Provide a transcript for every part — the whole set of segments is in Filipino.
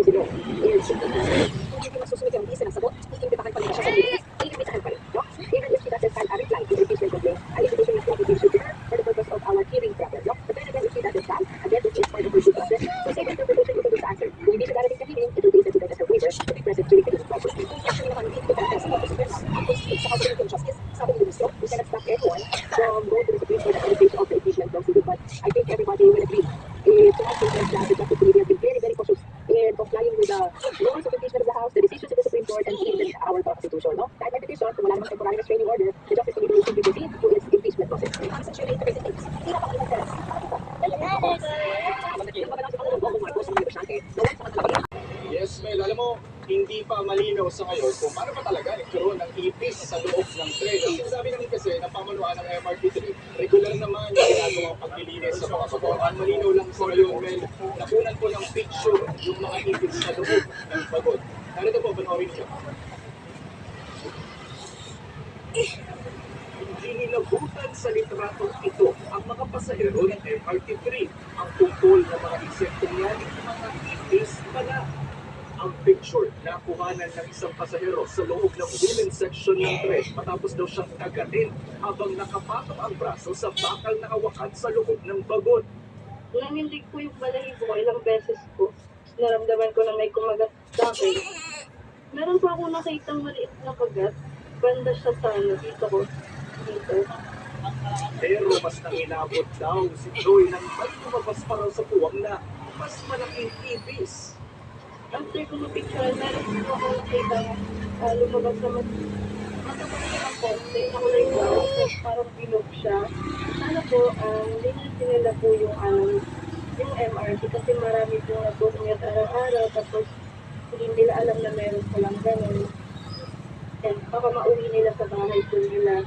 sino. And hindi masusunod yung isa ng sagot, iimbitahan pa rin siya sa meetings, iimbitahan pa rin. No? Even if she doesn't file a reply to the impeachment complaint, ang invitation is not given to her for the purpose of our hearing process. No? But then again, if she doesn't file, again, this is for the pursuit process. So same interpretation ito dun sa answer. Kung hindi siya darating sa hearing, it will be considered as a waiver to be present during the hearing process. Kung actually naman hindi ito talaga sa purpose of this, sa House Committee on Justice, sabi ni Ministro, we cannot stop anyone from going to the Supreme Court at the invitation of the impeachment proceeding. But I think everybody will agree. To us, that the Justice Committee has been very, very cautious in complying with the rules of impeachment of the House, the decisions of the Supreme Court, and even our Constitution. No? Kahit may petition, kung wala namang temporary restraining order, the Justice Committee will simply proceed to its impeachment process. Ang sa Senate representatives, hindi na pakalimutan. Yes, Mel. Alam mo, hindi pa malinaw sa ngayon kung paano pa talaga nagkaroon ng ipis sa loob ng tren. Ang sinasabi namin kasi na pamanuan ng MRT3, regular naman yung ginagawang paglilinis sa mga bagon. Ang malinaw lang sa ngayon, Mel, nakunan ko ng picture yung mga ipis sa loob ng bagon. Narito po, panoorin niyo. Hindi nilabutan sa litratong ito ang mga pasahero ng MRT3. Ang tungkol ng mga insektong yan, mga ipis pala. Ang picture na kuhanan ng isang pasahero sa loob ng women's section ng tren matapos daw siyang kagatin habang nakapatong ang braso sa bakal na hawakan sa loob ng bagon. Nangindig po yung balahibo ko ilang beses po. Naramdaman ko na may kumagat sa akin. Meron po ako nakitang maliit na kagat. Banda siya sa dito ko. Dito. Pero mas nanginabot daw si Joy nang may lumabas pa raw sa puwang na mas malaking ipis. After ko na-picture, meron po ako nakita lumabas sa matapos ng konti. Ako na yung parang bilog siya. Sana po, hindi natin nila po yung MRT kasi marami po nagpupungyat araw-araw tapos hindi nila alam na meron palang ganun. And baka mauwi nila sa bahay po nila.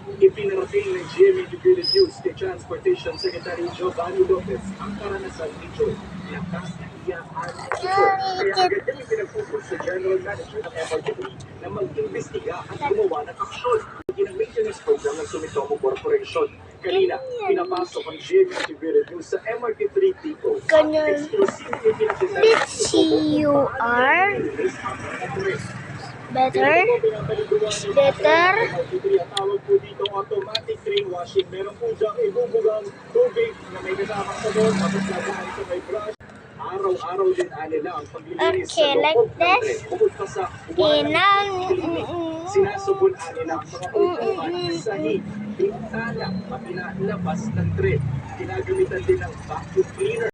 Ipinarating ng GMA Integrated News kay Transportation Secretary Giovanni Lopez ang karanasan ni Joy. Lakas na iyaan ni Joy. Kaya agad niyang ipinagpupos sa General Manager ng MRT3 na mag-imbestiga at gumawa ng aksyon. Ang maintenance program ng Sumitomo Corporation. Kanina, pinapasok ang GMA Integrated News sa MRT3 depot. Exclusively pinakita ng Sumitomo kung paano nilinis ang mga tren. Better. Tawag po dito automatic train washing. Meron po diyang ibubugang tubig na may kasamang sabon tapos lagaan sa may brush. Araw-araw din nila ang paglilinis sa loob ng tren. Bukod pa sa sinasubon nila ang mga upuan, sahig, bintana, pati na labas ng tren. Ginagamitan din ng vacuum cleaner.